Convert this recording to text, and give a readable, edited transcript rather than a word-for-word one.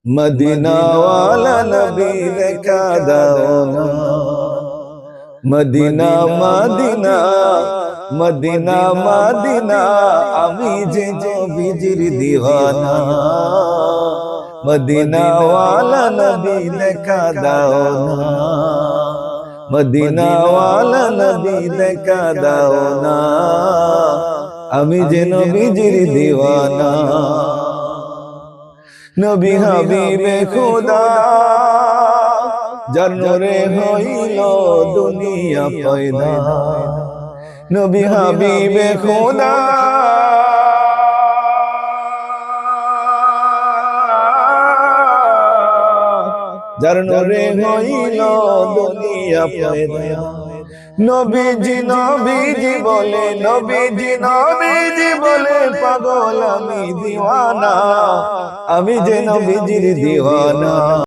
Medina ওয়ালা নবী দেখা দাও না। মদিনা মদিনা মদিনা মদিনা আমি যে নবীজির দিওয়ানা। মদিনা ওয়ালা নবী দেখা দাও না। মদিনা ওয়ালা নবী দেখা দাও না, আমি যে নবীজির দিওয়ানা। নবী হাবিবে খোদা যার নূরে হইল দুনিয়া পয়দা। নবী হাবিবে খোদা যার নূরে হইল দুনিয়া পয়দা। নবীজি নবীজি বলে, নবীজি নবীজি বলে পাগল আমি দিওয়ানা, আমি যে নবীজির দিওয়ানা।